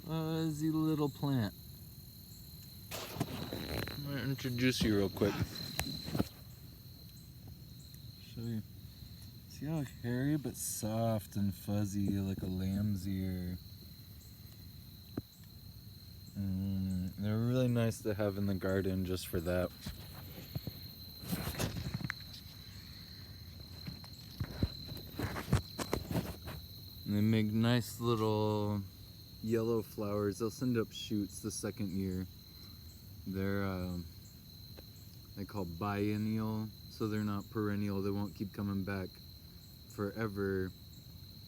fuzzy little plant. I'm gonna introduce you real quick. Show you. See how hairy but soft and fuzzy, like a lamb's ear. They're really nice to have in the garden just for that. And they make nice little yellow flowers. They'll send up shoots the second year. They're call biennial, so they're not perennial. They won't keep coming back forever,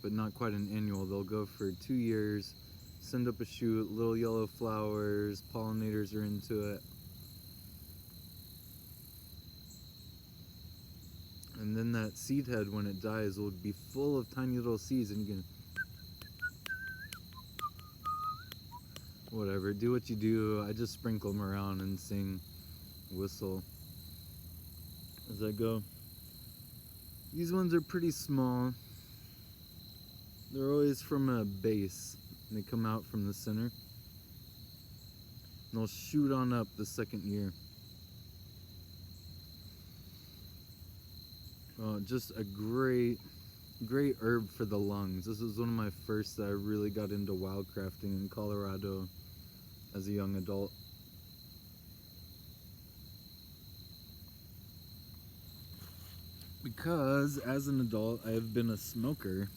but not quite an annual. They'll go for 2 years, send up a shoot, little yellow flowers, pollinators are into it. And then that seed head, when it dies, will be full of tiny little seeds, and you can whatever, do what you do. I just sprinkle them around and sing, whistle as I go. These ones are pretty small. They're always from a base. They come out from the center. And they'll shoot on up the second year. Just a great herb for the lungs. This was one of my first that I really got into wildcrafting in Colorado as a young adult. Because as an adult, I have been a smoker,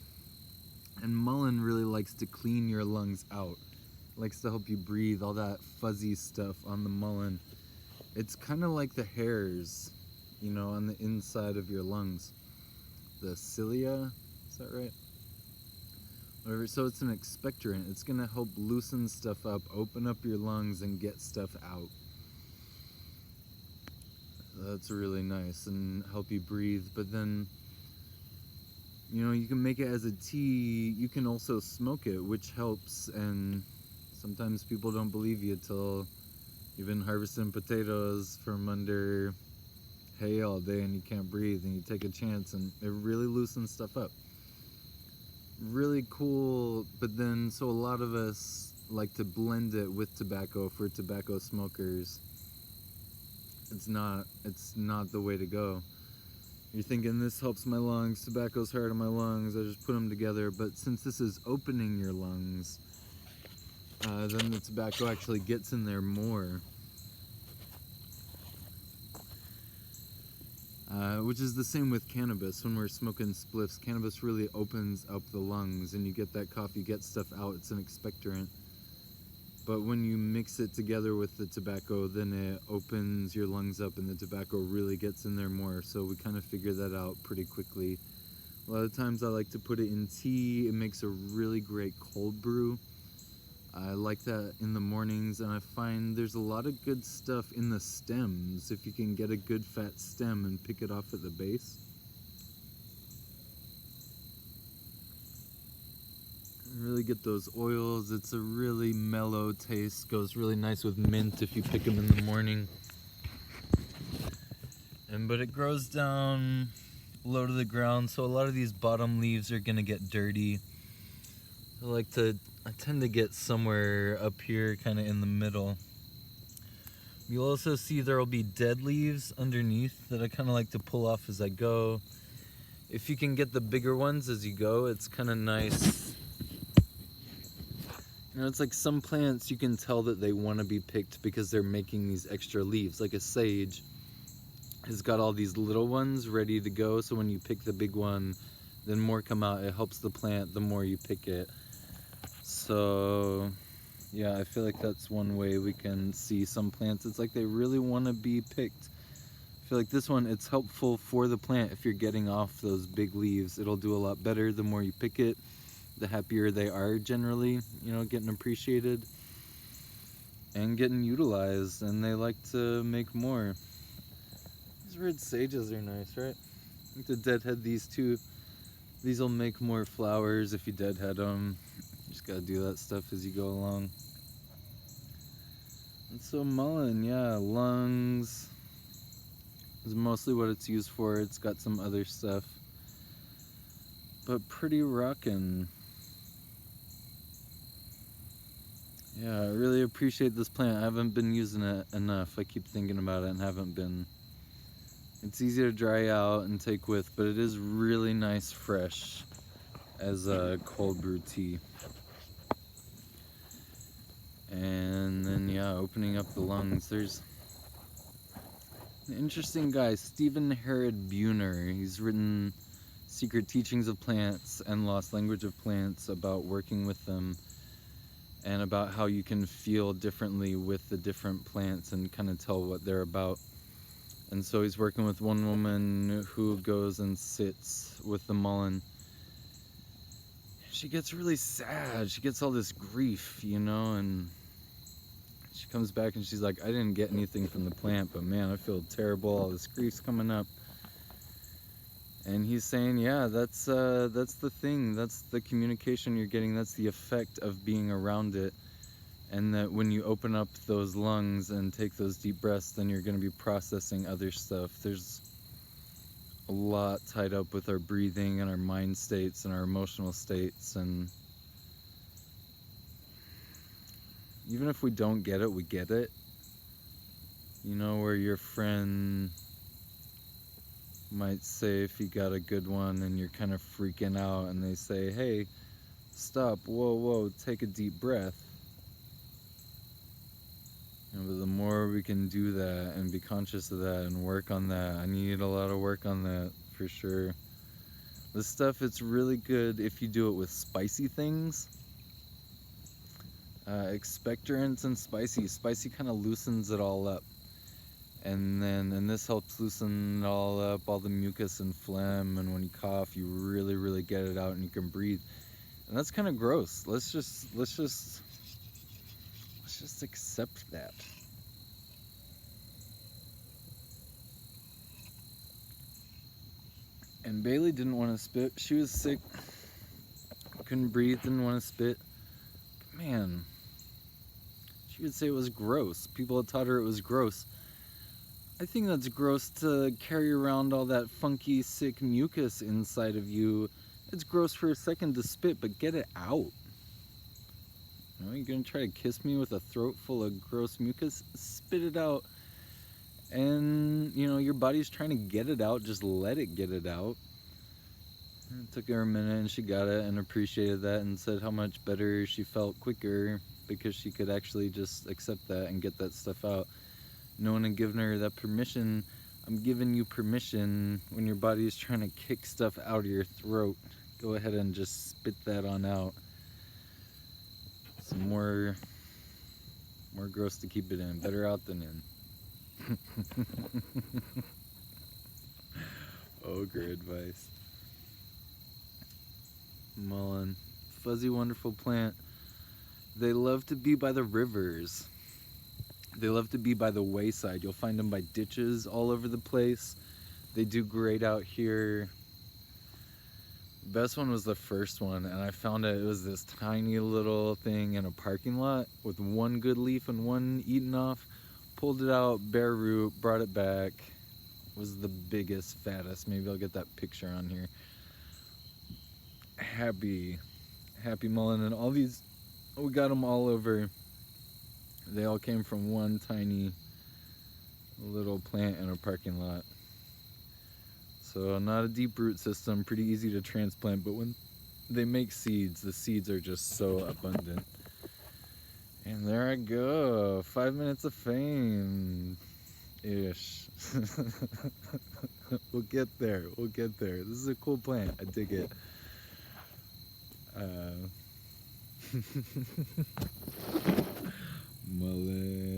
and mullein really likes to clean your lungs out. It likes to help you breathe, all that fuzzy stuff on the mullein. It's kind of like the hairs, you know, on the inside of your lungs. The cilia, is that right? Whatever. So it's an expectorant. It's gonna help loosen stuff up, open up your lungs, and get stuff out. That's really nice and help you breathe. But then, you know, you can make it as a tea. You can also smoke it, which helps. And sometimes people don't believe you till you've been harvesting potatoes from under hay all day and you can't breathe, and you take a chance, and it really loosens stuff up. Really cool. But then, so a lot of us like to blend it with tobacco for tobacco smokers. It's not the way to go. You're thinking, this helps my lungs, tobacco's hard on my lungs, I just put them together. But since this is opening your lungs, then the tobacco actually gets in there more. Which is the same with cannabis. When we're smoking spliffs, cannabis really opens up the lungs, and you get that cough, you get stuff out. It's an expectorant. But when you mix it together with the tobacco, then it opens your lungs up, and the tobacco really gets in there more. So we kind of figure that out pretty quickly. A lot of times I like to put it in tea. It makes a really great cold brew. I like that in the mornings, and I find there's a lot of good stuff in the stems if you can get a good fat stem and pick it off at the base. Really get those oils. It's a really mellow taste. Goes really nice with mint if you pick them in the morning. But it grows down low to the ground, so a lot of these bottom leaves are gonna get dirty. I tend to get somewhere up here, kind of in the middle. You'll also see there will be dead leaves underneath that I kind of like to pull off as I go. If you can get the bigger ones as you go, it's kind of nice. You know, it's like some plants you can tell that they want to be picked because they're making these extra leaves. Like a sage has got all these little ones ready to go, so when you pick the big one, then more come out. It helps the plant the more you pick it. So yeah, I feel like that's one way we can see some plants. It's like they really want to be picked. I feel like this one, it's helpful for the plant. If you're getting off those big leaves, it'll do a lot better. The more you pick it, the happier they are generally, you know, getting appreciated and getting utilized, and they like to make more. These red sages are nice, right? I think to deadhead these too. These will make more flowers if you deadhead them. You just gotta do that stuff as you go along. And so mullein, yeah, lungs is mostly what it's used for. It's got some other stuff, but pretty rockin'. Yeah, I really appreciate this plant. I haven't been using it enough. I keep thinking about it and haven't been. It's easy to dry out and take with, but it is really nice fresh as a cold brew tea. And then, yeah, opening up the lungs. There's an interesting guy, Stephen Herod Buhner. He's written Secret Teachings of Plants and Lost Language of Plants about working with them and about how you can feel differently with the different plants and kind of tell what they're about. And so he's working with one woman who goes and sits with the mullein. She gets really sad. She gets all this grief, you know, and she comes back and she's like, I didn't get anything from the plant, but man, I feel terrible. All this grief's coming up. And he's saying, yeah, that's the thing. That's the communication you're getting. That's the effect of being around it. And that when you open up those lungs and take those deep breaths, then you're going to be processing other stuff. There's a lot tied up with our breathing and our mind states and our emotional states. And even if we don't get it, we get it. You know, where your friend might say if you got a good one and you're kind of freaking out and they say, hey, stop, whoa, take a deep breath. But the more we can do that and be conscious of that and work on that, I need a lot of work on that for sure. This stuff, it's really good if you do it with spicy things. Expectorants and spicy. Spicy kind of loosens it all up. And this helps loosen it all up, all the mucus and phlegm, and when you cough, you really get it out and you can breathe. And that's kind of gross. Let's just accept that. And Bailey didn't want to spit. She was sick, couldn't breathe, didn't want to spit. Man, she would say it was gross. People had taught her it was gross. I think that's gross to carry around all that funky, sick mucus inside of you. It's gross for a second to spit, but get it out. You know, you're gonna try to kiss me with a throat full of gross mucus? Spit it out. And, you know, your body's trying to get it out. Just let it get it out. It took her a minute and she got it and appreciated that and said how much better she felt quicker because she could actually just accept that and get that stuff out. No one had given her that permission. I'm giving you permission when your body is trying to kick stuff out of your throat. Go ahead and just spit that on out. Some more gross to keep it in. Better out than in. Ogre advice. Mullein. Fuzzy, wonderful plant. They love to be by the rivers. They love to be by the wayside. You'll find them by ditches all over the place. They do great out here. Best one was the first one, and I found it was this tiny little thing in a parking lot with one good leaf and one eaten off. Pulled it out, bare root, brought it back. It was the biggest, fattest. Maybe I'll get that picture on here. Happy mullein, and all these, we got them all over. They all came from one tiny little plant in a parking lot. So not a deep root system, pretty easy to transplant, but when they make seeds, the seeds are just so abundant. And there I go, 5 minutes of fame-ish. We'll get there. This is a cool plant, I dig it. Mullein.